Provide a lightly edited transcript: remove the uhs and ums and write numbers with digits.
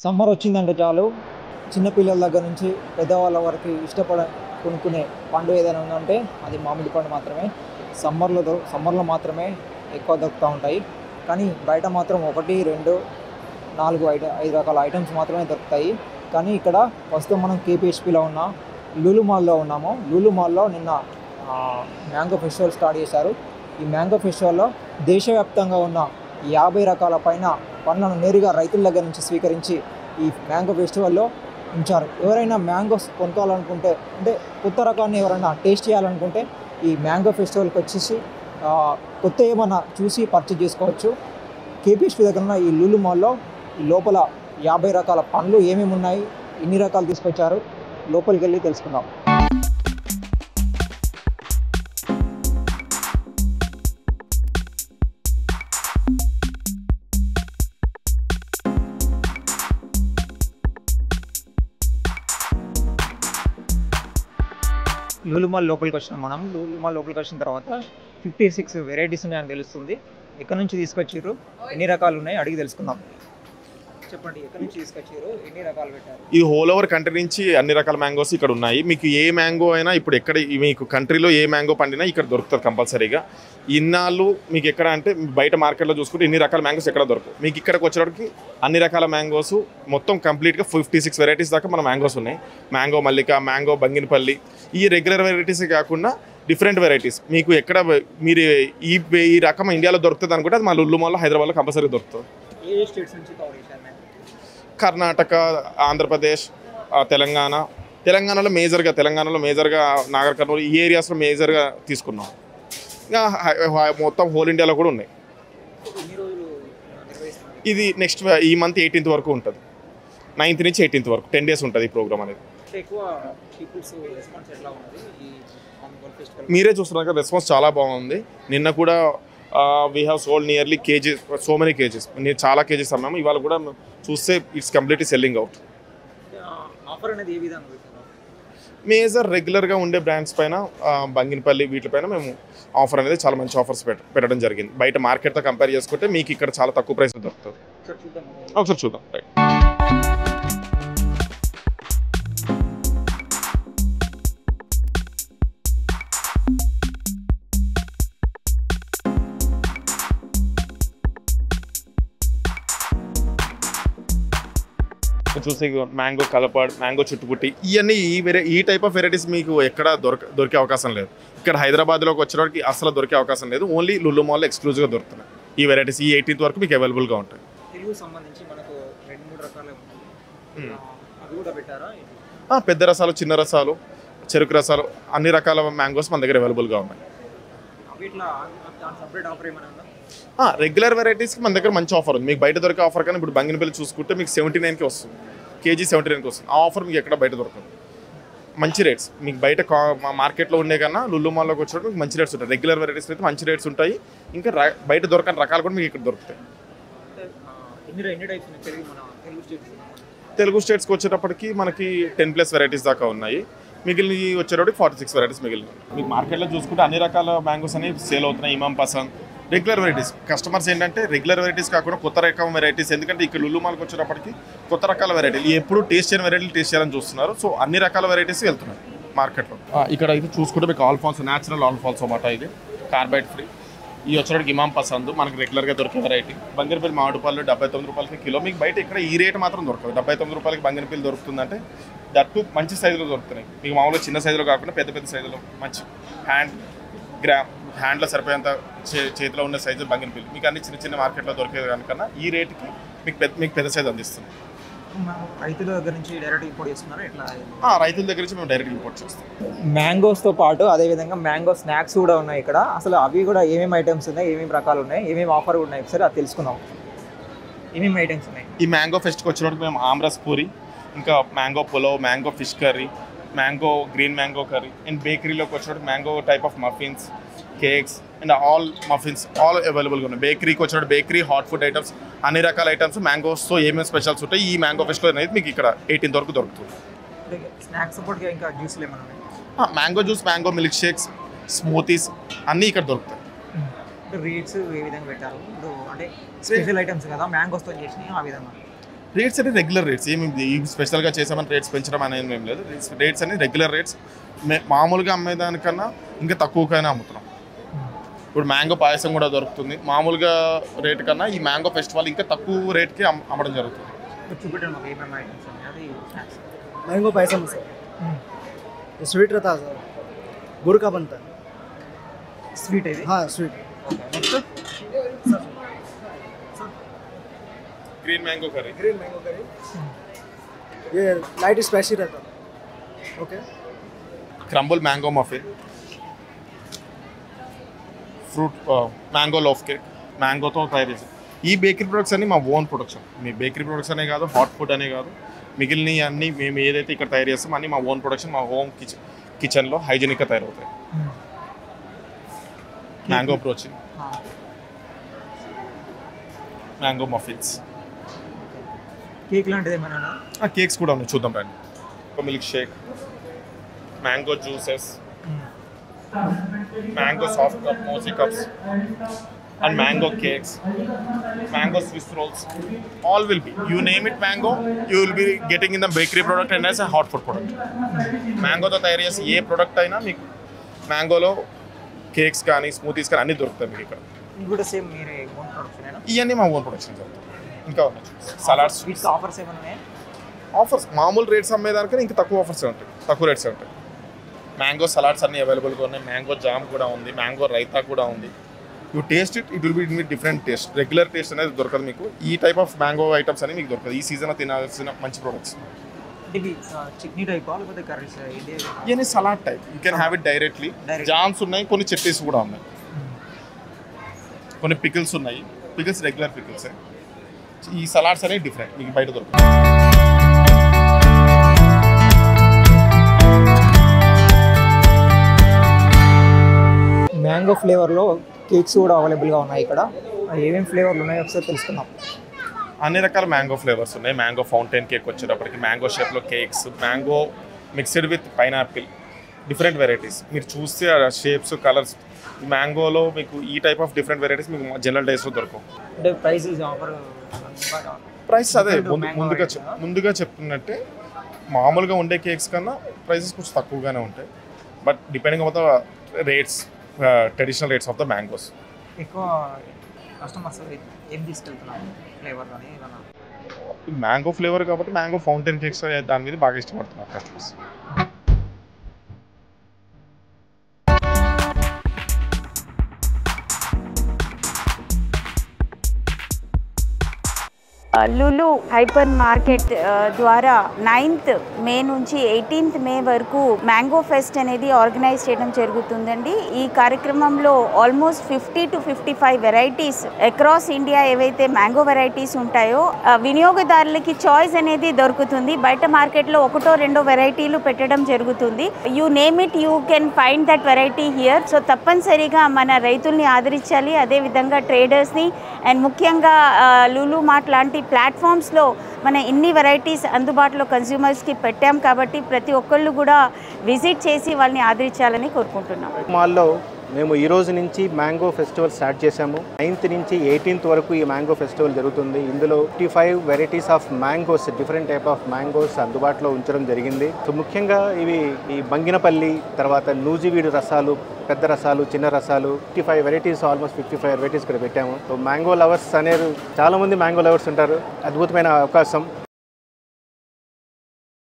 Summer వచ్చిందంటే చాలు చిన్నపిల్లల దగ్గర నుంచి పెద్దవాళ్ళ వరకు కొనుక్కునే పండు ఏదైనా ఉందంటే అది మామిడి పండు మాత్రమే. సమ్మర్లో మాత్రమే ఎక్కువ దొరుకుతూ ఉంటాయి. కానీ బయట మాత్రం 1, 2, 4, 5 రకాల ఐటమ్స్ మాత్రమే దొరుకుతాయి. కానీ ఇక్కడ ప్రస్తుతం మనం కేపీహెచ్పిలో ఉన్న లులు మాల్లో ఉన్నాము. లులు మాల్లో నిన్న మ్యాంగో ఫెస్టివల్ స్టార్ట్ చేశారు. ఈ మ్యాంగో ఫెస్టివల్లో దేశవ్యాప్తంగా ఉన్న 50 రకాల పైన పండ్లను నేరుగా రైతుల దగ్గర నుంచి స్వీకరించి ఈ మ్యాంగో ఫెస్టివల్లో ఉంచారు. ఎవరైనా మ్యాంగోస్ కొనుక్కోవాలనుకుంటే, అంటే కొత్త రకాన్ని ఎవరైనా టేస్ట్ చేయాలనుకుంటే ఈ మ్యాంగో ఫెస్టివల్కి వచ్చేసి కొత్త ఏమన్నా చూసి పర్చేజ్ చేసుకోవచ్చు. కేపీహెచ్పి దగ్గర ఉన్న ఈ లులు మాల్లో ఈ లోపల 50 రకాల పండ్లు ఏమేమి ఉన్నాయి, ఎన్ని రకాలు తీసుకొచ్చారు, లోపలికి వెళ్ళి తెలుసుకుందాం. లులు మాల్ లోపలికి వచ్చినాం మనం. లులు మాల్ లోపలికి వచ్చిన తర్వాత 56 వెరైటీస్ ఉన్నాయని తెలుస్తుంది. ఎక్కడి నుంచి తీసుకొచ్చారు, ఎన్ని రకాలు ఉన్నాయి అడిగి తెలుసుకుందాం. చెప్పండి, ఎక్కడి నుంచి తీసుకొచ్చారు, ఎన్ని రకాలు పెట్టారు? ఈ హోల్ ఓవర్ కంట్రీ నుంచి అన్ని రకాల మ్యాంగోస్ ఇక్కడ ఉన్నాయి. మీకు ఏ మ్యాంగో అయినా ఇప్పుడు ఎక్కడ మీకు కంట్రీలో ఏ మ్యాంగో పండినా ఇక్కడ దొరుకుతుంది కంపల్సరీగా. ఇన్నాళ్ళు మీకు ఎక్కడ అంటే బయట మార్కెట్లో చూసుకుంటే ఇన్ని రకాల మ్యాంగోస్ ఎక్కడ దొరకవు. మీకు ఇక్కడికి వచ్చేటప్పటికి అన్ని రకాల మ్యాంగోస్ మొత్తం కంప్లీట్గా 56 వెరైటీస్ దాకా మన మ్యాంగోస్ ఉన్నాయి. మ్యాంగో మల్లిక, మ్యాంగో బంగినపల్లి, ఈ రెగ్యులర్ వెరైటీస్ కాకుండా డిఫరెంట్ వెరైటీస్ మీకు ఎక్కడ మీరు ఈ రకం ఇండియాలో దొరుకుతుంది అనుకుంటే అది మా లులు మాల్లో హైదరాబాద్లో కంపల్సరీ దొరుకుతుంది. ఏ స్టేట్స్ నుంచి కవర్ చేశారు? కర్ణాటక, ఆంధ్రప్రదేశ్, తెలంగాణలో మేజర్గా నాగర్ కర్నూలు ఈ ఏరియాస్లో మేజర్గా తీసుకున్నాం. ఇంకా మొత్తం హోల్ ఇండియాలో కూడా ఉన్నాయి. ఇది నెక్స్ట్ ఈ మంత్ 18th వరకు ఉంటుంది. 9th నుంచి 18th వరకు 10 days ఉంటుంది ఈ ప్రోగ్రామ్ అనేది. మీరే చూస్తున్నారు కదా, రెస్పాన్స్ చాలా బాగుంది. నిన్న కూడా we have sold nearly kgs, so many kgs, నేను చాలా కేజీస్ అమ్మాము. ఇవాళ కూడా చూస్తే it's completely selling out. Major రెగ్యులర్గా ఉండే బ్రాండ్స్ పైన బంగినపల్లి వీటిపైన మేము ఆఫర్ అనేది చాలా మంచి ఆఫర్స్ పెట్టడం జరిగింది. బయట మార్కెట్తో కంపేర్ చేసుకుంటే మీకు ఇక్కడ చాలా తక్కువ ప్రైస్ దొరుకుతుంది. ఒకసారి చూద్దాం. రైట్, చూస్తే మ్యాంగో కలపాడ్, మ్యాంగో చుట్టుపుట్టి, ఇవన్నీ ఈ టైప్ ఆఫ్ వెరైటీస్ మీకు ఎక్కడ దొరికే అవకాశం లేదు. ఇక్కడ హైదరాబాద్లోకి వచ్చేవాడికి అసలు దొరికే అవకాశం లేదు. ఓన్లీ లులు మాల్లో ఎక్స్క్లూజివ్గా దొరుకుతున్నాయి ఈ వెరైటీస్. ఈ 18th వరకు మీకు అవైలబుల్గా ఉంటాయి. తెలుగు సంబంధించి మనకు 2-3 రకాలు పెట్టారా? పెద్ద రసాలు, చిన్న రసాలు, చెరుకు రసాలు, అన్ని రకాల మ్యాంగోస్ మన దగ్గర అవైలబుల్గా ఉన్నాయి. రెగ్యులర్ వెరైటీస్కి మన దగ్గర మంచి ఆఫర్ ఉంది. మీకు బయట దొరికే ఆఫర్ కానీ ఇప్పుడు బంగినపల్లి చూసుకుంటే మీకు 79కి వస్తుంది, కేజీ 79కి వస్తుంది. ఆ ఆఫర్ మీకు ఎక్కడ బయట దొరకదు. మంచి రేట్స్ మీకు బయట మార్కెట్లో ఉండే కన్నా లులు మాల్లోకి వచ్చేటప్పుడు మీకు మంచి రేట్స్ ఉంటాయి. రెగ్యులర్ వెరైటీస్ అయితే మంచి రేట్స్ ఉంటాయి. ఇంకా బయట దొరకని రకాలు కూడా మీకు ఇక్కడ దొరుకుతాయి. తెలుగు స్టేట్స్కి వచ్చేటప్పటికి మనకి 10+ వెరైటీస్ దాకా ఉన్నాయి. మిగిలిన వచ్చేటప్పటికి 46 వెరైటీస్ మిగిలిన. మీకు మార్కెట్లో చూసుకుంటే అన్ని రకాల మ్యాంగోస్ అనేవి సేల్ అవుతున్నాయి. ఇమాం పసంద్ రెగ్యులర్ వెరైటీస్. కస్టమర్స్ ఏంటంటే రెగ్యులర్ వెరైటీస్ కాకుండా కొత్త రకం వెరైటీస్, ఎందుకంటే ఇక్కడ లులు మాల్కి వచ్చేటప్పటికి కొత్త రకాల వెరైటీలు ఎప్పుడు టేస్ట్ చేయని వెరైటీలు టేస్ట్ చేయాలని చూస్తున్నారు. సో అన్ని రకాల వెరైటీస్ వెళ్తున్నాయి మార్కెట్లో. ఇక్కడ అయితే చూసుకుంటే మీకు ఆల్ఫాన్సో, న్యాచురల్ ఆల్ఫాన్సో అన్నమాట. ఇది కార్బైడ్ ఫ్రీ. ఈ వచ్చేటికి ఇమాం పసంద్ మనకు రెగ్యులర్గా దొరికే వెరైటీ. బంగినపల్లి మామిడిపళ్ళు 79 రూపాయలకి కిలో. మీకు బయట ఇక్కడ ఈ రేట్ మాత్రం దొరకదు. 79 రూపాయలకి బంగినపల్లి దొరుకుతుందంటే దట్టు మంచి సైజులో దొరుకుతున్నాయి. మీకు మామూలుగా చిన్న సైజులో కాకుండా పెద్ద సైజులో మంచి హ్యాండ్లో సరిపోయేంత చేతిలో ఉన్న సైజు బంగినపల్లి. మీకు అన్ని చిన్న మార్కెట్లో దొరికేది కనుక ఈ రేటుకి మీకు పెద్ద సైజు అందిస్తుంది. రైతుల దగ్గర నుంచి డైరెక్ట్ ఇంపోర్ట్ చేస్తున్నారు. రైతుల దగ్గర నుంచి మేము డైరెక్ట్ ఇంపోర్ట్ చేస్తాం. మ్యాంగోస్తో పాటు అదేవిధంగా మ్యాంగో స్నాక్స్ కూడా ఉన్నాయి ఇక్కడ. అసలు అవి కూడా ఏమేమి ఐటమ్స్ ఉన్నాయి, ఏమేమి రకాలు ఉన్నాయి, ఏమేమి ఆఫర్ ఉన్నాయి, ఒకసారి అది తెలుసుకుందాం. ఏమేమి ఐటమ్స్ ఉన్నాయి? ఈ మ్యాంగో ఫెస్ట్కి వచ్చినప్పుడు మేము ఆమ్రస్ పూరి, ఇంకా mango pulao, mango fish curry, mango green mango curry, and బేకరీలోకి వచ్చినప్పుడు mango type of muffins, cakes and all muffins all అవైలబుల్గా ఉన్నాయి. బేకరీకి వచ్చినప్పుడు బేకరీ, హాట్ ఫుడ్ ఐటమ్స్, అన్ని రకాల ఐటమ్స్ మ్యాంగోస్తో ఏమేమి స్పెషల్స్ ఉంటాయి ఈ మ్యాంగో ఫెస్ట్లో అనేది మీకు ఇక్కడ 18th వరకు దొరుకుతుంది. స్నాక్స్ ఇంకా జ్యూస్లు ఏమైనా? Mango juice, mango milk shakes, smoothies అన్నీ ఇక్కడ దొరుకుతాయి. రేట్స్ ఏ విధంగా పెట్టారు? ఇప్పుడు అంటే స్పెషల్ ఐటమ్స్ కదా, మ్యాంగోస్తో చేసినాయి ఆ విధంగా. రేట్స్ అంటే రెగ్యులర్ రేట్స్, ఏమి స్పెషల్గా చేసామని రేట్స్ పెంచడం అనేది ఏం లేదు. రేట్స్ అనేది రెగ్యులర్ రేట్స్, మామూలుగా అమ్మేదానికన్నా ఇంకా తక్కువకైనా అమ్ముతున్నాం. ఇప్పుడు మ్యాంగో పాయసం కూడా దొరుకుతుంది మామూలుగా రేట్ కన్నా, ఈ మ్యాంగో ఫెస్టివల్ ఇంకా తక్కువ రేట్కి అమ్మడం జరుగుతుంది. मैंगो पायसम सर, ये स्वीट रहता है सर, गुड़ का बनता है. స్వీట్ ఇది. हाँ sweet. Green mango curry, green mango curry, ये लाइट स्पाइसी रहता है. Okay. Crumble mango muffin, fruit mango loaf cake, మ్యాంగోతో తయారు చేసి. ఈ బేకరీ ప్రొడక్ట్స్ అన్ని మా ఓన్ ప్రొడక్షన్. మీ బేకరీ ప్రొడక్ట్స్ అనే కాదు, హాట్ ఫుడ్ అనే కాదు, మిగిలిన అన్నీ మేము ఏదైతే ఇక్కడ తయారు చేస్తామో అన్నీ మా ఓన్ ప్రొడక్షన్, మా హోమ్ కిచెన్లో హైజీనిక్గా తయారవుతాయి. మ్యాంగో బ్రోచి, మ్యాంగో మఫిన్స్, కేక్ లాంటిది ఏమైనా? కేక్స్ కూడా ఉన్నాయి, చూద్దాం రండి. ఒక milk shake, mango juices, mango soft cup మోజీ cups and mango cakes, mango Swiss rolls, all will be, you name it mango, you will be getting in the bakery product and as a hot food product. Mango తో తయారు చేసి ఏ product అయినా మీకు మ్యాంగోలో cakes కానీ smoothies కానీ అన్నీ దొరుకుతాయి మీకు ఇక్కడ. ఇది కూడా సేమ్ మీరే ఓన్ ప్రొడక్షన్? ఇవన్నీ మా ఓన్ ప్రొడక్షన్ జరుగుతాయి. ఇంకా ఉన్నాయి సలాడ్స్, వీటికి ఆఫర్స్ ఏమైనా ఉన్నాయా? ఆఫర్స్ మామూలు రేట్స్ అమ్మేదానికన్నా ఇంకా తక్కువ ఆఫర్స్ ఉంటాయి, తక్కువ రేట్స్ ఉంటాయి. మ్యాంగో సలాడ్స్ అన్నీ అవైలబుల్గా ఉన్నాయి, మ్యాంగో జామ్ కూడా ఉంది, మ్యాంగో రైతా కూడా ఉంది. You taste it, it will be in different taste. Regular taste అనేది దొరకదు మీకు, ఈ టైప్ ఆఫ్ మ్యాంగో ఐటమ్స్ అని మీకు దొరకదు. ఈ సీజన్లో తినాల్సిన మంచి ప్రొడక్ట్స్. ఇది చట్నీ టైప్ లేకపోతే కర్రీస్? ఇవన్నీ salad type, you can have it directly. Jams ఉన్నాయి, కొన్ని చట్నీస్ కూడా ఉన్నాయి, కొన్ని పికిల్స్ ఉన్నాయి. Pickles regular pickles. ఈ సలాడ్స్ అనేవి డిఫరెంట్, మీకు బయట దొరుకుతాయి. మ్యాంగో ఫ్లేవర్లో కేక్స్ కూడా అవైలబుల్గా ఉన్నాయి ఇక్కడ. ఏమేమి ఫ్లేవర్లు ఉన్నాయో ఒకసారి తెలుసుకుందాం. అన్ని రకాల మ్యాంగో ఫ్లేవర్స్ ఉన్నాయి. మ్యాంగో ఫౌంటైన్ కేక్ వచ్చేటప్పటికి మ్యాంగో షేప్లో cakes, mango mixed with pineapple, different varieties. మీరు చూస్తే ఆ షేప్స్, కలర్స్, మ్యాంగోలో మీకు ఈ టైప్ ఆఫ్ డిఫరెంట్ వెరైటీస్ మీకు జనరల్ డేస్లో దొరకవు. అంటే ప్రైసెస్ ఆఫర్ ప్రైస్ అదే ముందుగా చెప్తున్నట్టే, మామూలుగా ఉండే కేక్స్ కన్నా ప్రైసెస్ కొంచెం తక్కువగానే ఉంటాయి. But depending on the rates, traditional rates of the mangoes. ఎక్కువ కస్టమర్స్ ఏం తీసుకెళ్తున్నారు ఫ్లేవర్ కానీ ఏమన్నా? మ్యాంగో ఫ్లేవర్ కాబట్టి మ్యాంగో ఫౌంటైన్ కేక్స్ దాని మీద బాగా ఇష్టపడుతున్నారు కస్టమర్స్. లులు హైపర్ మార్కెట్ ద్వారా 9th మే నుంచి 18th మే వరకు మ్యాంగో ఫెస్ట్ అనేది ఆర్గనైజ్ చేయడం జరుగుతుందండి. ఈ కార్యక్రమంలో almost 50 to 55 varieties across India ఏవైతే మ్యాంగో వెరైటీస్ ఉంటాయో వినియోగదారులకి చాయిస్ అనేది దొరుకుతుంది. బయట మార్కెట్లో ఒకటో రెండో వెరైటీలు పెట్టడం జరుగుతుంది. You name it, you can find that variety here. So తప్పనిసరిగా మన రైతుల్ని ఆదరించాలి, అదేవిధంగా ట్రేడర్స్ని, అండ్ ముఖ్యంగా లులు మార్ట్ లాంటి ప్లాట్ఫామ్స్లో మన ఇన్ని వెరైటీస్ అందుబాటులో కన్స్యూమర్స్కి పెట్టాం కాబట్టి ప్రతి ఒక్కళ్ళు కూడా విజిట్ చేసి వాళ్ళని ఆదరించాలని కోరుకుంటున్నాం. మాల్లో మేము ఈ రోజు నుంచి మ్యాంగో ఫెస్టివల్ స్టార్ట్ చేశాము. 9th నుంచి 18th వరకు ఈ మ్యాంగో ఫెస్టివల్ జరుగుతుంది. ఇందులో 55 varieties of mangoes, different type of mangoes అందుబాటులో ఉంచడం జరిగింది. సో ముఖ్యంగా ఇవి ఈ బంగినపల్లి, తర్వాత నూజివీడు రసాలు, పెద్ద రసాలు, చిన్న రసాలు, 55 వెరైటీస్, ఆల్మోస్ట్ 55 వెరైటీస్ ఇక్కడ పెట్టాము. సో మ్యాంగో లవర్స్ అనేది చాలామంది మ్యాంగో లవర్స్ ఉంటారు. అద్భుతమైన అవకాశం.